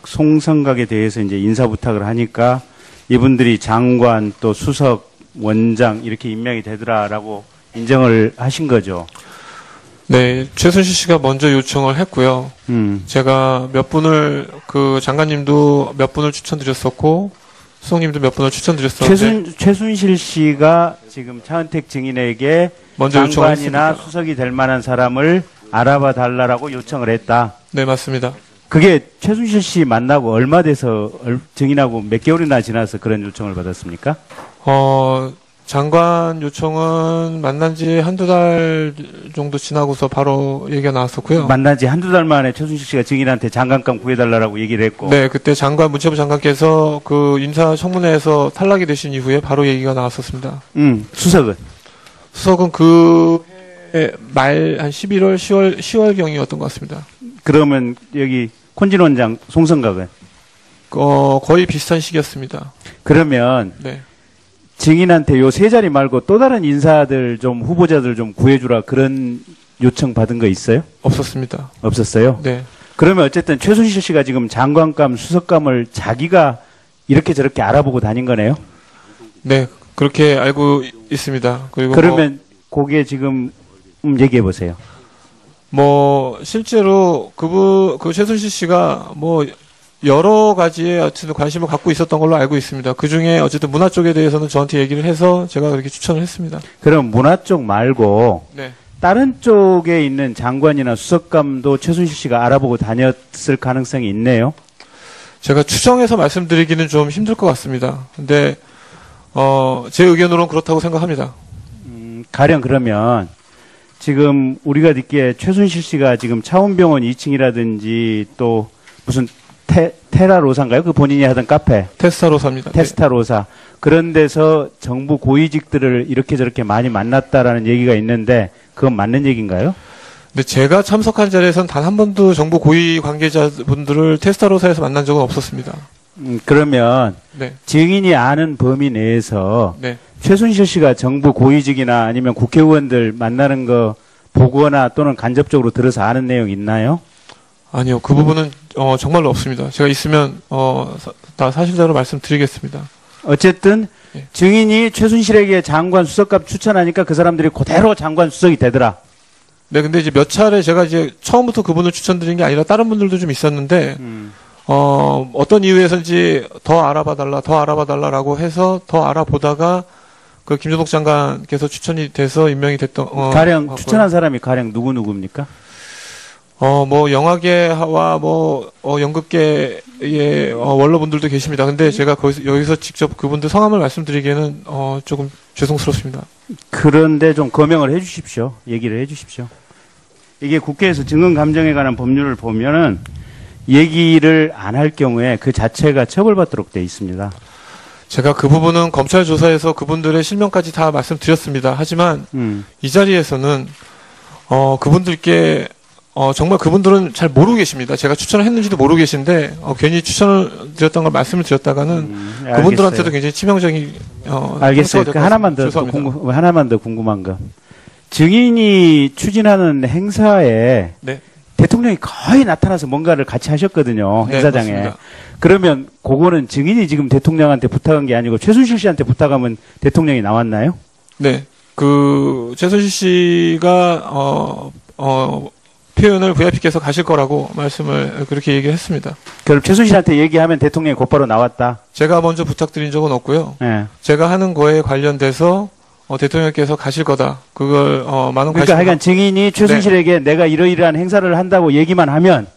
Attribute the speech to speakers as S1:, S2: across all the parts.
S1: 송성각에 대해서 이제 인사 부탁을 하니까 이분들이 장관 또 수석 원장 이렇게 임명이 되더라라고 인정을 하신 거죠.
S2: 네, 최순실 씨가 먼저 요청을 했고요. 제가 몇 분을 그 장관님도 몇 분을 추천드렸었고 수석님도 몇 분을 추천드렸었는데
S1: 최순실 씨가 지금 차은택 증인에게
S2: 먼저
S1: 장관이나
S2: 요청했습니다.
S1: 수석이 될 만한 사람을 알아봐 달라라고 요청을 했다.
S2: 네, 맞습니다.
S1: 그게 최순실 씨 만나고 얼마 돼서 증인하고 몇 개월이나 지나서 그런 요청을 받았습니까?
S2: 장관 요청은 만난 지 한두 달 정도 지나고서 바로 얘기가 나왔었고요.
S1: 만난 지 한두 달 만에 최순실 씨가 증인한테 장관감 구해달라고 얘기를 했고.
S2: 네, 그때 문체부 장관께서 그 인사청문회에서 탈락이 되신 이후에 바로 얘기가 나왔었습니다.
S1: 수석은?
S2: 수석은 그 말 한 11월, 10월경이었던 것 같습니다.
S1: 그러면 여기 콘진 원장 송성각은?
S2: 거의 비슷한 시기였습니다.
S1: 그러면
S2: 네.
S1: 증인한테 요 세 자리 말고 또 다른 인사들 좀 후보자들 좀 구해주라 그런 요청 받은 거 있어요?
S2: 없었습니다.
S1: 없었어요?
S2: 네.
S1: 그러면 어쨌든 최순실 씨가 지금 장관감, 수석감을 자기가 이렇게 저렇게 알아보고 다닌 거네요?
S2: 네, 그렇게 알고 있습니다. 그리고
S1: 그러면 그게 지금 얘기해 보세요.
S2: 실제로 그 최순실 씨가 여러 가지에 어쨌든 관심을 갖고 있었던 걸로 알고 있습니다. 그 중에 어쨌든 문화 쪽에 대해서는 저한테 얘기를 해서 제가 그렇게 추천을 했습니다.
S1: 그럼 문화 쪽 말고
S2: 네.
S1: 다른 쪽에 있는 장관이나 수석감도 최순실 씨가 알아보고 다녔을 가능성이 있네요.
S2: 제가 추정해서 말씀드리기는 좀 힘들 것 같습니다. 근데 제 의견으로는 그렇다고 생각합니다.
S1: 가령 그러면 지금 우리가 듣기에 최순실 씨가 지금 차원병원 2층이라든지 또 무슨 테라로사인가요? 그 본인이 하던 카페.
S2: 테스타로사입니다.
S1: 테스타로사. 그런 데서 정부 고위직들을 이렇게 저렇게 많이 만났다라는 얘기가 있는데 그건 맞는 얘기인가요?
S2: 근데 제가 참석한 자리에서는 단 한 번도 정부 고위 관계자분들을 테스타로사에서 만난 적은 없었습니다.
S1: 그러면
S2: 네.
S1: 증인이 아는 범위 내에서
S2: 네.
S1: 최순실 씨가 정부 고위직이나 아니면 국회의원들 만나는 거 보거나 또는 간접적으로 들어서 아는 내용 있나요?
S2: 아니요. 그 부분은 정말로 없습니다. 제가 있으면 다 사실대로 말씀드리겠습니다.
S1: 어쨌든
S2: 네.
S1: 증인이 최순실에게 장관 수석감 추천하니까 그 사람들이 그대로 장관 수석이 되더라.
S2: 네, 근데 이제 몇 차례 제가 이제 처음부터 그분을 추천드린 게 아니라 다른 분들도 좀 있었는데 어떤 이유에서인지 더 알아봐달라라고 해서 더 알아보다가 그 김종덕 장관께서 추천이 돼서 임명이 됐던
S1: 가령 추천한 사람이 가령 누구입니까?
S2: 영화계와 연극계의 원로분들도 계십니다. 근데 제가 여기서 직접 그분들 성함을 말씀드리기에는 조금 죄송스럽습니다.
S1: 그런데 좀 거명을 해 주십시오. 얘기를 해 주십시오. 이게 국회에서 증언감정에 관한 법률을 보면은 얘기를 안 할 경우에 그 자체가 처벌받도록 돼 있습니다.
S2: 제가 그 부분은 검찰 조사에서 그분들의 실명까지 다 말씀드렸습니다. 하지만 이 자리에서는 그분들께 정말 그분들은 잘 모르고 계십니다. 제가 추천을 했는지도 모르고 계신데 괜히 추천을 드렸던 걸 말씀을 드렸다가는 그분들한테도 굉장히 치명적인
S1: 알겠어요. 하나만 더 궁금한 거. 증인이 추진하는 행사에
S2: 네.
S1: 대통령이 거의 나타나서 뭔가를 같이 하셨거든요. 행사장에.
S2: 네,
S1: 그러면 그거는 증인이 지금 대통령한테 부탁한 게 아니고 최순실 씨한테 부탁하면 대통령이 나왔나요?
S2: 네. 그 최순실 씨가 표현을 VIP께서 가실 거라고 말씀을 그렇게 얘기를 했습니다.
S1: 그럼 최순실한테 얘기하면 대통령이 곧바로 나왔다?
S2: 제가 먼저 부탁드린 적은 없고요.
S1: 네.
S2: 제가 하는 거에 관련돼서 대통령께서 가실 거다. 그걸 많은
S1: 그러니까 하여간 증인이 최순실에게 내가 이러이러한 행사를 한다고 얘기만 하면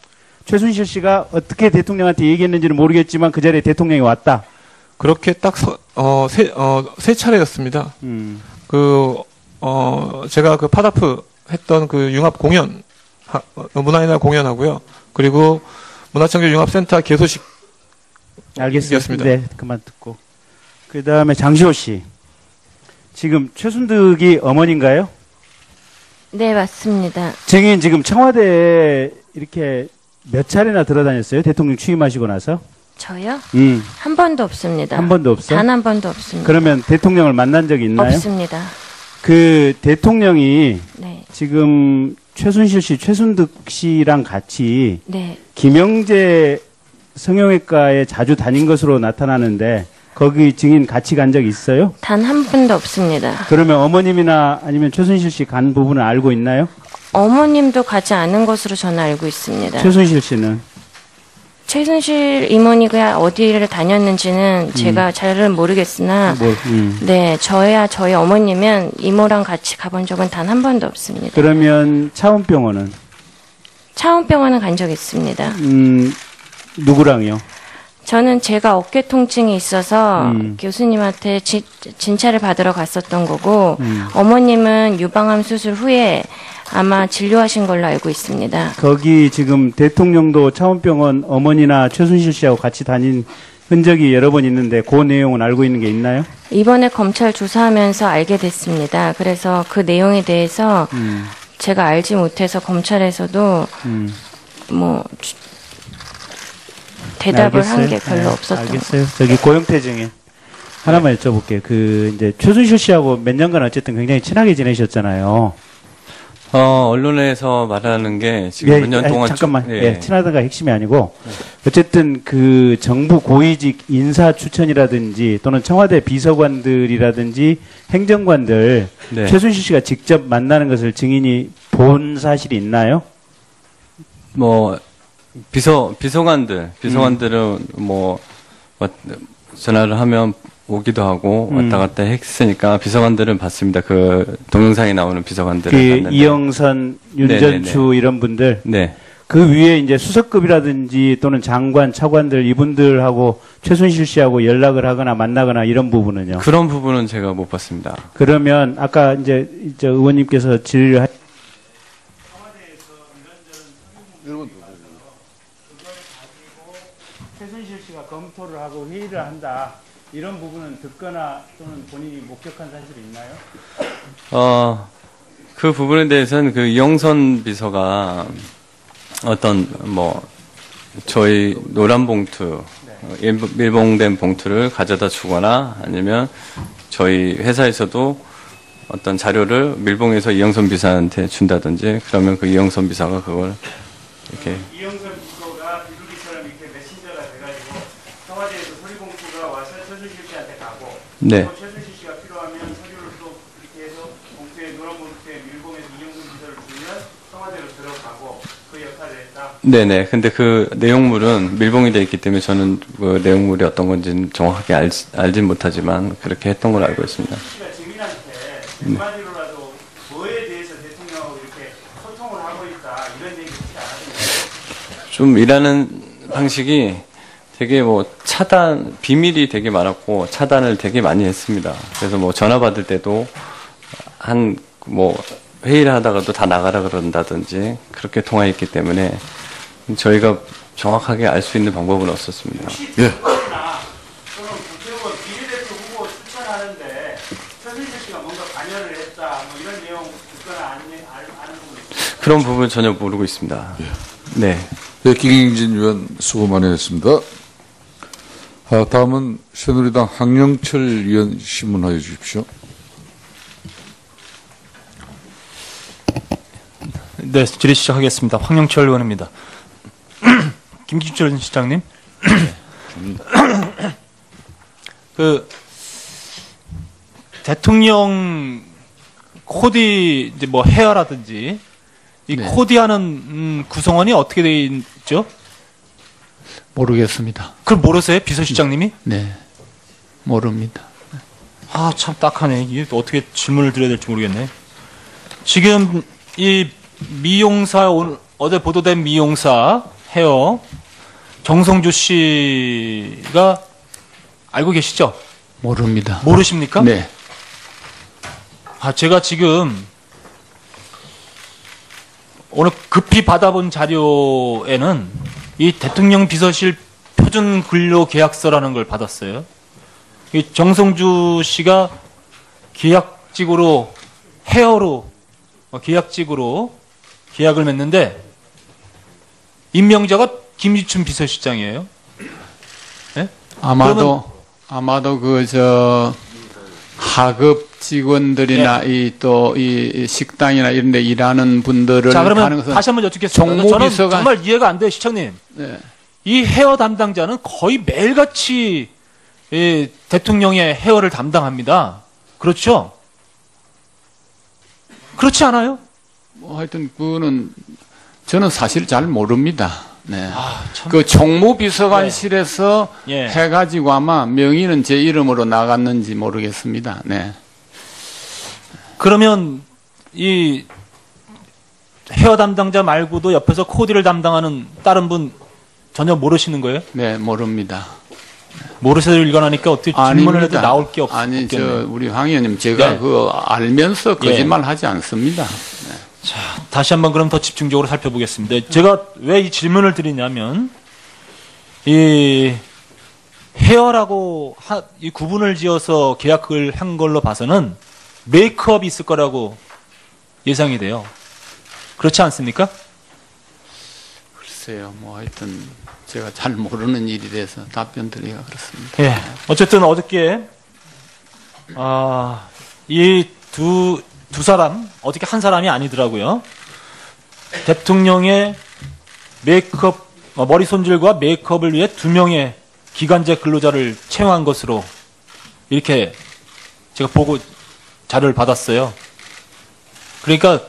S1: 최순실 씨가 어떻게 대통령한테 얘기했는지는 모르겠지만 그 자리에 대통령이 왔다.
S2: 그렇게 딱 세 차례였습니다. 제가 그 파다프 했던 그 융합 공연 문화의 날 공연하고요. 그리고 문화창조 융합센터 개소식.
S1: 알겠습니다. 네, 그만 듣고. 그 다음에 장시호 씨. 지금 최순득이 어머니인가요?
S3: 네, 맞습니다.
S1: 증인 지금 청와대에 이렇게 몇 차례나 들어다녔어요? 대통령 취임하시고 나서?
S3: 저요? 한 번도 없습니다.
S1: 한 번도 없어요?
S3: 단 한 번도 없습니다.
S1: 그러면 대통령을 만난 적이 있나요?
S3: 없습니다.
S1: 그 대통령이
S3: 네.
S1: 지금 최순실 씨, 최순득 씨랑 같이
S3: 네.
S1: 김영재 성형외과에 자주 다닌 것으로 나타나는데 거기 증인 같이 간 적 있어요?
S3: 단 한 번도 없습니다.
S1: 그러면 어머님이나 아니면 최순실 씨 간 부분을 알고 있나요?
S3: 어머님도 가지 않은 것으로 저는 알고 있습니다.
S1: 최순실 씨는?
S3: 최순실 이모니가 어디를 다녔는지는 제가 잘은 모르겠으나 네, 저야 저희 어머님은 이모랑 같이 가본 적은 단 한 번도 없습니다.
S1: 그러면 차원병원은?
S3: 차원병원은 간 적 있습니다.
S1: 누구랑요?
S3: 저는 제가 어깨 통증이 있어서 교수님한테 진찰을 받으러 갔었던 거고 어머님은 유방암 수술 후에 아마 진료하신 걸로 알고 있습니다.
S1: 거기 지금 대통령도 차원병원 어머니나 최순실 씨하고 같이 다닌 흔적이 여러 번 있는데 그 내용은 알고 있는 게 있나요?
S3: 이번에 검찰 조사하면서 알게 됐습니다. 그래서 그 내용에 대해서 제가 알지 못해서 검찰에서도 뭐 대답을 한 게 별로 없었던 것
S1: 알겠어요. 저기 고영태 증인 하나만 여쭤볼게요. 그 이제 최순실 씨하고 몇 년간 어쨌든 굉장히 친하게 지내셨잖아요.
S4: 언론에서 말하는 게 지금 몇 년 동안
S1: 잠깐만. 친하다가 핵심이 아니고 어쨌든 그 정부 고위직 인사 추천이라든지 또는 청와대 비서관들이라든지 행정관들
S4: 네.
S1: 최순실 씨가 직접 만나는 것을 증인이 본 사실이 있나요?
S4: 뭐 비서관들은 뭐 전화를 하면 오기도 하고 왔다 갔다 했으니까 비서관들은 봤습니다. 그 동영상에 나오는 비서관들을
S1: 그
S4: 봤는데.
S1: 이영선, 윤전추
S4: 네네네.
S1: 이런 분들.
S4: 네.
S1: 그 위에 이제 수석급이라든지 또는 장관, 차관들 이분들하고 최순실 씨하고 연락을 하거나 만나거나 이런 부분은요.
S4: 그런 부분은 제가 못 봤습니다.
S1: 그러면 아까 이제 의원님께서 질의를 최순실 씨가 검토를 하고 회의를 한다. 이런 부분은 듣거나 또는 본인이 목격한 사실이 있나요?
S4: 그 부분에 대해서는 그 이영선 비서가 어떤 뭐 저희 노란 봉투, 밀봉된 봉투를 가져다 주거나 아니면 저희 회사에서도 어떤 자료를 밀봉해서 이영선 비서한테 준다든지 그러면 그 이영선 비서가 그걸 이렇게
S1: 이영선 비서가 비둘기처럼 이렇게 메신저가 돼가지고 청와대에서 서류봉투가 와서 최순실 씨한테 가고
S4: 네.
S1: 또 최순실 씨가 필요하면 서류를 또 이렇게 해서 봉투에 노란 봉투에 밀봉해서 이영선 비서를 주면 청와대로 들어가고 그 역할을 했다.
S4: 네네. 근데 그 내용물은 밀봉이 돼 있기 때문에 저는 그 내용물이 어떤 건지는 정확하게 알진 못하지만 그렇게 했던 걸로 알고 있습니다.
S1: 씨가 증인한테 한마디로라도 뭐에 대해서 대통령하고 이렇게 소통을 하고 있다 이런 얘기 혹시 안 하시나요?
S4: 좀 일하는 방식이 되게 뭐 비밀이 되게 많았고 차단을 되게 많이 했습니다. 그래서 뭐 전화 받을 때도 뭐 회의를 하다가도 다 나가라 그런다든지 그렇게 통화했기 때문에 저희가 정확하게 알 수 있는 방법은 없었습니다.
S1: 예. 또는 국회의원 비례대표 후보 추천하는데 최순실 씨가 뭔가 관여를 했다 뭐 이런 내용 듣거나 아는 부분 있어요?
S4: 그런 부분 전혀 모르고 있습니다. 네.
S5: 네, 김경진 의원 수고 많이 했습니다. 다음은 새누리당 황영철 의원 신문하여 주십시오.
S6: 네, 질의 시작하겠습니다. 황영철 의원입니다. 김기춘 시장님, 그 대통령 코디 이제 뭐 헤어라든지 이
S7: 네.
S6: 코디하는 구성원이 어떻게 되어 있죠?
S7: 모르겠습니다.
S6: 그걸 모르세요, 비서실장님이?
S7: 네, 모릅니다.
S6: 아, 참 딱하네. 이게 또 어떻게 질문을 드려야 될지 모르겠네. 지금 이 미용사 어제 보도된 미용사 헤어 정성주 씨가 알고 계시죠?
S7: 모릅니다.
S6: 모르십니까?
S7: 네,
S6: 제가 지금 오늘 급히 받아본 자료에는 이 대통령 비서실 표준 근로 계약서라는 걸 받았어요. 이 정성주 씨가 계약직으로 헤어로 계약직으로 계약을 맺는데 임명자가 김기춘 비서실장이에요. 네?
S7: 아마도 하급 직원들이나
S6: 네.
S7: 이 식당이나 이런 데 일하는 분들을
S6: 자, 그러면
S7: 가는 것은
S6: 다시 한번 여쭙겠습니다.
S7: 정무
S6: 저는
S7: 비서관-
S6: 정말 이해가 안 돼요, 시청님.
S7: 네.
S6: 이 헤어 담당자는 거의 매일같이 대통령의 헤어를 담당합니다. 그렇죠? 그렇지 않아요?
S7: 뭐 하여튼 그거는 저는 사실 잘 모릅니다. 네.
S6: 아, 참.
S7: 그 총무비서관실에서
S6: 예.
S7: 해가지고 아마 명의는 제 이름으로 나갔는지 모르겠습니다. 네.
S6: 그러면 이 헤어 담당자 말고도 옆에서 코디를 담당하는 다른 분 전혀 모르시는 거예요?
S7: 네, 모릅니다.
S6: 모르셔서 일관하니까 어떻게 질문을 해도 나올 게
S7: 아니,
S6: 없겠네요.
S7: 우리 황 의원님, 제가
S6: 네.
S7: 그거 알면서 거짓말 하지 않습니다.
S6: 다시 한번 그럼 더 집중적으로 살펴보겠습니다. 제가 왜 이 질문을 드리냐면, 이 헤어라고 이 구분을 지어서 계약을 한 걸로 봐서는 메이크업이 있을 거라고 예상이 돼요. 그렇지 않습니까?
S7: 글쎄요, 뭐 하여튼 제가 잘 모르는 일이 돼서 답변 드리기가 그렇습니다.
S6: 예. 어쨌든 어저께, 이 두 사람, 어떻게 한 사람이 아니더라고요. 대통령의 메이크업, 머리 손질과 메이크업을 위해 2명의 기간제 근로자를 채용한 것으로 이렇게 제가 보고 자료를 받았어요. 그러니까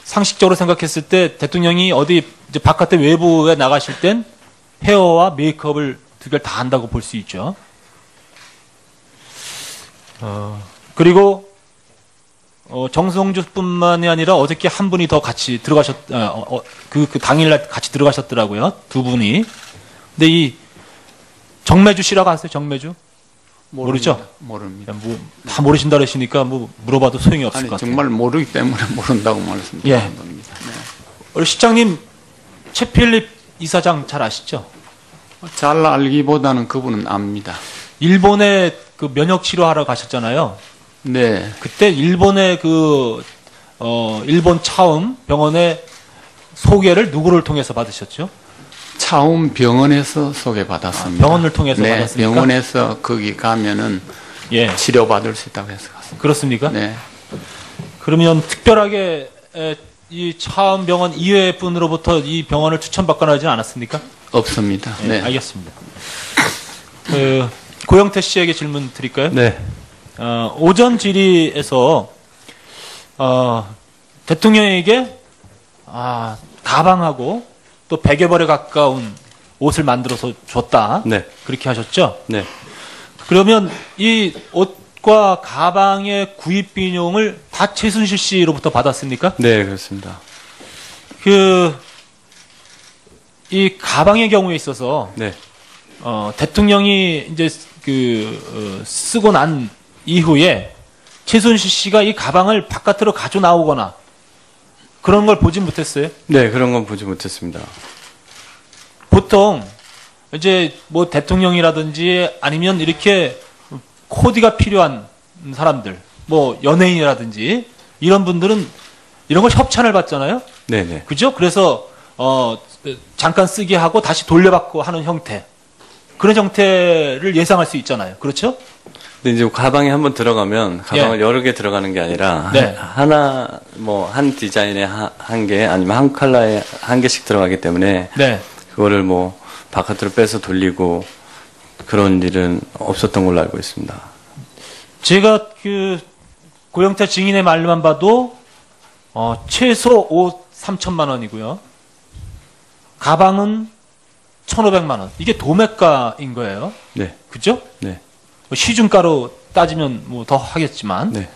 S6: 상식적으로 생각했을 때 대통령이 어디 이제 바깥에 외부에 나가실 땐 헤어와 메이크업을 두 개를 다 한다고 볼 수 있죠. 그리고 정성주뿐만이 아니라 어저께 한 분이 더 같이 그 당일날 같이 들어가셨더라고요. 두 분이. 근데 이 정매주 씨라고 아세요? 정매주? 모르죠?
S7: 모릅니다.
S6: 다 모르신다 그러시니까 뭐 물어봐도 소용이 없을
S7: 아니,
S6: 것 같아요.
S7: 정말 모르기 때문에 모른다고 말씀드리는 겁니다. 네.
S6: 우리 실장님 최필립 이사장 잘 아시죠?
S7: 잘 알기보다는 그분은 압니다.
S6: 일본에 그 면역 치료하러 가셨잖아요.
S7: 네.
S6: 그때 일본의 일본 차움 병원의 소개를 누구를 통해서 받으셨죠?
S7: 차움 병원에서 소개받았습니다.
S6: 병원을 통해서
S7: 네,
S6: 받았습니까?
S7: 병원에서 거기 가면은
S6: 예.
S7: 치료받을 수 있다고 해서 갔습니다.
S6: 그렇습니까?
S7: 네.
S6: 그러면 특별하게 이 차움 병원 이외의 분으로부터 이 병원을 추천받거나 하지 않았습니까?
S7: 없습니다.
S6: 네.
S7: 네.
S6: 알겠습니다. 고영태 씨에게 질문 드릴까요?
S4: 네.
S6: 오전 질의에서 대통령에게 가방하고 또 100여 벌에 가까운 옷을 만들어서 줬다.
S4: 네.
S6: 그렇게 하셨죠?
S4: 네.
S6: 그러면 이 옷과 가방의 구입 비용을 다 최순실 씨로부터 받았습니까?
S4: 네, 그렇습니다.
S6: 이 가방의 경우에 있어서
S4: 네.
S6: 대통령이 이제 쓰고 난 이후에 최순실 씨가 이 가방을 바깥으로 가져 나오거나 그런 걸 보진 못했어요?
S4: 네, 그런 건 보지 못했습니다.
S6: 보통 이제 뭐 대통령이라든지 아니면 이렇게 코디가 필요한 사람들, 뭐 연예인이라든지 이런 분들은 이런 걸 협찬을 받잖아요.
S4: 네네.
S6: 그죠? 그래서 잠깐 쓰게 하고 다시 돌려받고 하는 형태. 그런 형태를 예상할 수 있잖아요. 그렇죠?
S4: 근데 이제 가방에 한번 들어가면 가방을 여러 개 들어가는 게 아니라
S6: 네.
S4: 하나 뭐 한 디자인에 한 개 아니면 한 컬러에 한 개씩 들어가기 때문에
S6: 네.
S4: 그거를 뭐 바깥으로 빼서 돌리고 그런 일은 없었던 걸로 알고 있습니다.
S6: 제가 고영태 증인의 말만 봐도 최소 옷 3천만 원이고요. 가방은 1,500만 원. 이게 도매가인 거예요.
S4: 네.
S6: 그죠?
S4: 네.
S6: 시중가로 따지면 뭐 더 하겠지만.
S4: 네.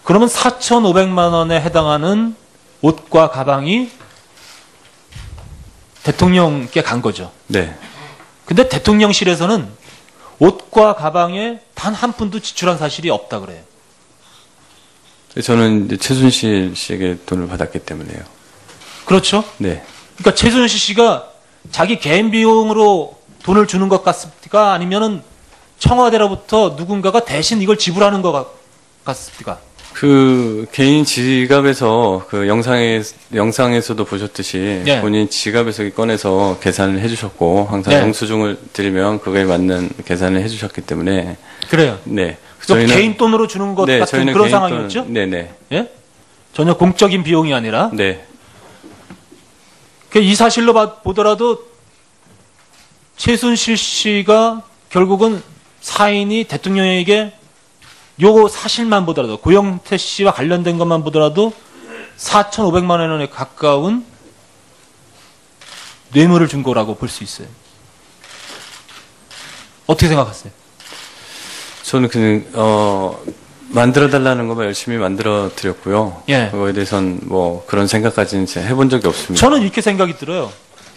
S6: 그러면 4,500만 원에 해당하는 옷과 가방이 대통령께 간 거죠.
S4: 네.
S6: 근데 대통령실에서는 옷과 가방에 단 한 푼도 지출한 사실이 없다 그래요.
S4: 저는 이제 최순실 씨에게 돈을 받았기 때문에요.
S6: 그렇죠?
S4: 네.
S6: 그러니까 최순실 씨가 자기 개인 비용으로 돈을 주는 것 같습니까? 아니면은 청와대로부터 누군가가 대신 이걸 지불하는 것 같습니까?
S4: 그 개인 지갑에서 그 영상에서도 보셨듯이
S6: 네.
S4: 본인 지갑에서 꺼내서 계산을 해주셨고 항상
S6: 네.
S4: 영수증을 드리면 그거에 맞는 계산을 해주셨기 때문에
S6: 그래요.
S4: 네.
S6: 그러니까 개인 돈으로 주는 것 같은
S4: 저희는
S6: 그런
S4: 개인
S6: 상황이었죠?
S4: 네네.
S6: 예? 전혀 공적인 비용이 아니라
S4: 네.
S6: 이 사실로 보더라도 최순실 씨가 결국은 사인이 대통령에게 요 사실만 보더라도 고영태 씨와 관련된 것만 보더라도 4,500만 원에 가까운 뇌물을 준 거라고 볼 수 있어요. 어떻게 생각하세요?
S4: 저는 만들어달라는 것만 열심히 만들어 드렸고요.
S6: 예.
S4: 그거에 대해서는 뭐 그런 생각까지는 제가 해본 적이 없습니다.
S6: 저는 이렇게 생각이 들어요.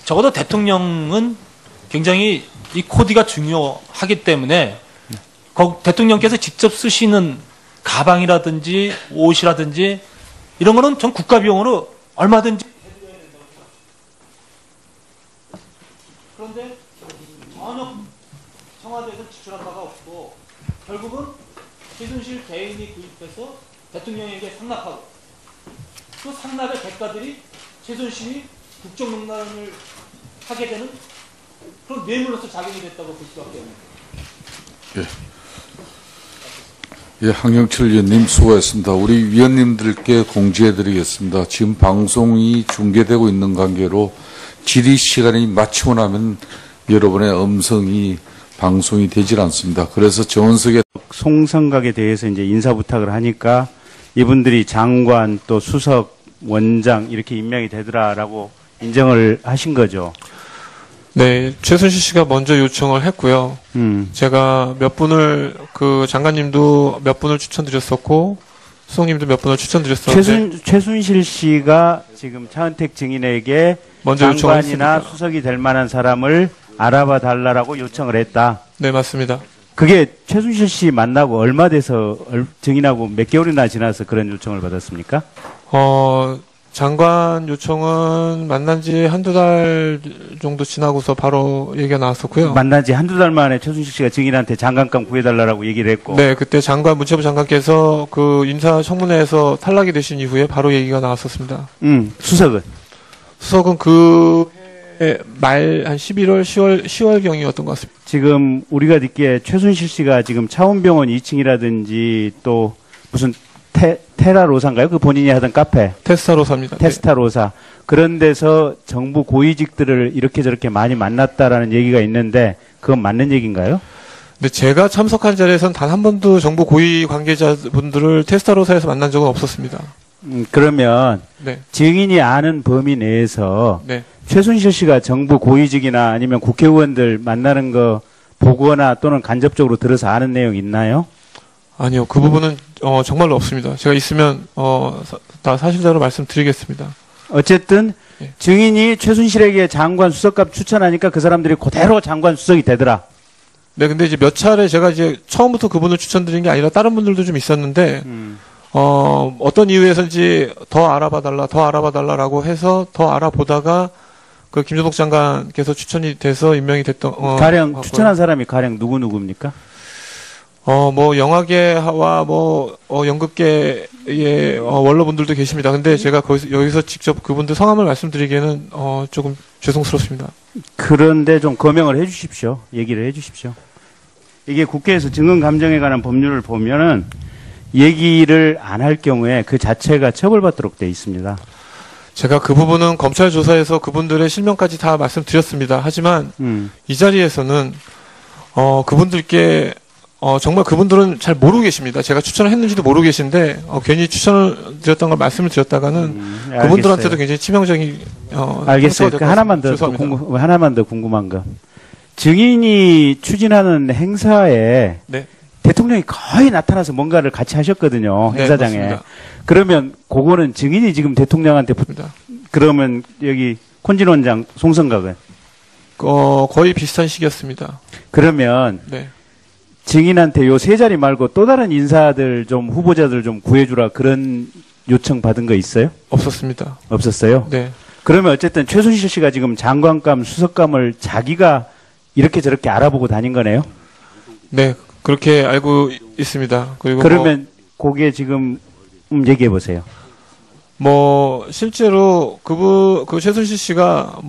S6: 적어도 대통령은 굉장히 이 코디가 중요하기 때문에 대통령께서 직접 쓰시는 가방이라든지 옷이라든지 이런 거는 전 국가 비용으로 얼마든지 해드려야 된다고 생각합니다. 그런데 전혀 청와대에서 지출한 바가 없고 결국은 최순실 개인이 구입해서 대통령에게 상납하고 그 상납의 대가들이 최순실이 국정농단을 하게 되는 그런 뇌물로서 작용이 됐다고 볼 수밖에 없습니다.
S5: 예, 황영철 위원님 수고하셨습니다. 우리 위원님들께 공지해드리겠습니다. 지금 방송이 중계되고 있는 관계로 질의 시간이 마치고 나면 여러분의 음성이 방송이 되질 않습니다. 그래서 정원석의
S1: 송성각에 대해서 이제 인사 부탁을 하니까 이분들이 장관 또 수석 원장 이렇게 임명이 되더라라고 인정을 하신 거죠.
S2: 네, 최순실 씨가 먼저 요청을 했고요. 제가 몇 분을 장관님도 몇 분을 추천드렸었고 수석님도 몇 분을 추천드렸었는데
S1: 최순실 씨가 지금 차은택 증인에게
S2: 먼저 요청을
S1: 장관이나
S2: 했습니다.
S1: 수석이 될 만한 사람을 알아봐 달라라고 요청을 했다.
S2: 네, 맞습니다.
S1: 그게 최순실 씨 만나고 얼마 돼서 증인하고 몇 개월이나 지나서 그런 요청을 받았습니까?
S2: 장관 요청은 만난 지 한두 달 정도 지나고서 바로 얘기가 나왔었고요.
S1: 만난 지 한두 달 만에 최순실 씨가 증인한테 장관감 구해달라고 얘기를 했고.
S2: 네, 그때 문체부 장관께서 인사청문회에서 탈락이 되신 이후에 바로 얘기가 나왔었습니다.
S1: 수석은?
S2: 수석은 말 한 11월, 10월경이었던 것 같습니다.
S1: 지금 우리가 듣기에 최순실 씨가 지금 차원병원 2층이라든지 또 무슨 테라로사인가요? 그 본인이 하던 카페.
S2: 테스타로사입니다.
S1: 테스타로사. 그런 데서 정부 고위직들을 이렇게 저렇게 많이 만났다라는 얘기가 있는데 그건 맞는 얘기인가요?
S2: 근데 제가 참석한 자리에서는 단 한 번도 정부 고위 관계자분들을 테스타로사에서 만난 적은 없었습니다.
S1: 그러면
S2: 네.
S1: 증인이 아는 범위 내에서
S2: 네.
S1: 최순실 씨가 정부 고위직이나 아니면 국회의원들 만나는 거 보거나 또는 간접적으로 들어서 아는 내용 있나요?
S2: 아니요. 그 부분은 정말로 없습니다. 제가 있으면 다 사실대로 말씀드리겠습니다.
S1: 어쨌든
S2: 네.
S1: 증인이 최순실에게 장관 수석급 추천하니까 그 사람들이 그대로 장관 수석이 되더라.
S2: 네, 근데 이제 몇 차례 제가 이제 처음부터 그분을 추천드린 게 아니라 다른 분들도 좀 있었는데 어떤 이유에서인지 더 알아봐달라라고 해서 더 알아보다가 그 김준옥 장관께서 추천이 돼서 임명이 됐던
S1: 가령 추천한 사람이 가령 누구입니까?
S2: 뭐 영화계와 연극계의 원로분들도 계십니다. 근데 제가 여기서 직접 그분들 성함을 말씀드리기에는 조금 죄송스럽습니다.
S1: 그런데 좀 거명을 해 주십시오. 얘기를 해 주십시오. 이게 국회에서 증언 감정에 관한 법률을 보면은 얘기를 안 할 경우에 그 자체가 처벌받도록 돼 있습니다.
S2: 제가 그 부분은 검찰 조사에서 그분들의 실명까지 다 말씀드렸습니다. 하지만 이 자리에서는 그분들께 정말 그분들은 잘 모르고 계십니다. 제가 추천을 했는지도 모르고 계신데 괜히 추천을 드렸던 걸 말씀을 드렸다가는 그분들한테도 굉장히 치명적인
S1: 알겠어요. 그 하나만 더 궁금한 거. 증인이 추진하는 행사에
S2: 네.
S1: 대통령이 거의 나타나서 뭔가를 같이 하셨거든요. 행사장에.
S2: 네,
S1: 그러면 그거는 증인이 지금 대통령한테 그러면 여기 콘진 원장 송성각은
S2: 거의 비슷한 시기였습니다.
S1: 그러면
S2: 네.
S1: 증인한테 요 세 자리 말고 또 다른 인사들 좀 후보자들 좀 구해주라 그런 요청 받은 거 있어요?
S2: 없었습니다.
S1: 없었어요?
S2: 네.
S1: 그러면 어쨌든 최순실 씨가 지금 장관감, 수석감을 자기가 이렇게 저렇게 알아보고 다닌 거네요?
S2: 네, 그렇게 알고 있습니다. 그리고
S1: 그러면 그게 지금 얘기해 보세요.
S2: 실제로 그 최순실 씨가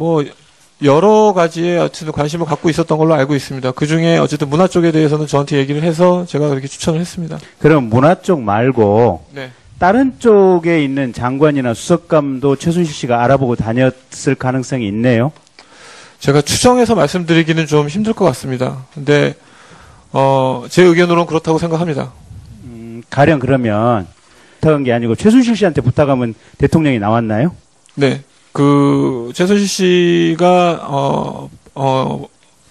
S2: 여러 가지에 어쨌든 관심을 갖고 있었던 걸로 알고 있습니다. 그 중에 어쨌든 문화 쪽에 대해서는 저한테 얘기를 해서 제가 그렇게 추천을 했습니다.
S1: 그럼 문화 쪽 말고
S2: 네.
S1: 다른 쪽에 있는 장관이나 수석감도 최순실 씨가 알아보고 다녔을 가능성이 있네요.
S2: 제가 추정해서 말씀드리기는 좀 힘들 것 같습니다. 근데 제 의견으로는 그렇다고 생각합니다.
S1: 가령 그러면 부탁한 게 아니고 최순실 씨한테 부탁하면 대통령이 나왔나요?
S2: 네, 그 최순실 씨가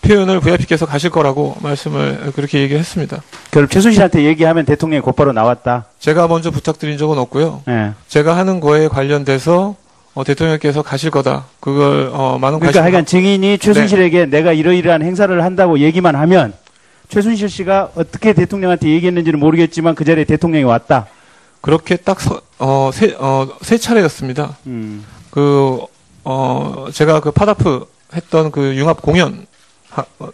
S2: 표현을 VIP께서 가실 거라고 말씀을 그렇게 얘기했습니다.
S1: 그럼 최순실한테 얘기하면 대통령이 곧바로 나왔다.
S2: 제가 먼저 부탁드린 적은 없고요.
S1: 예.
S2: 제가 하는 거에 관련돼서 대통령께서 가실 거다. 그걸 많은
S1: 그러니까 하여간 증인이 최순실에게 내가 이러이러한 행사를 한다고 얘기만 하면 최순실 씨가 어떻게 대통령한테 얘기했는지는 모르겠지만 그 자리에 대통령이 왔다.
S2: 그렇게 딱 세 차례였습니다. 제가 그 파다프 했던 그 융합 공연,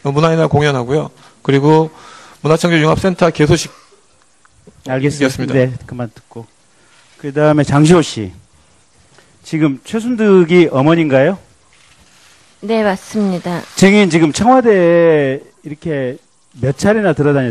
S2: 문화의 날 공연하고요. 그리고 문화창조융합센터 개소식.
S1: 알겠습니다. 네, 그만 듣고. 그 다음에 장시호 씨. 지금 최순득이 어머니인가요?
S3: 네, 맞습니다.
S1: 증인 지금 청와대에 이렇게 몇 차례나 들어다녔어요?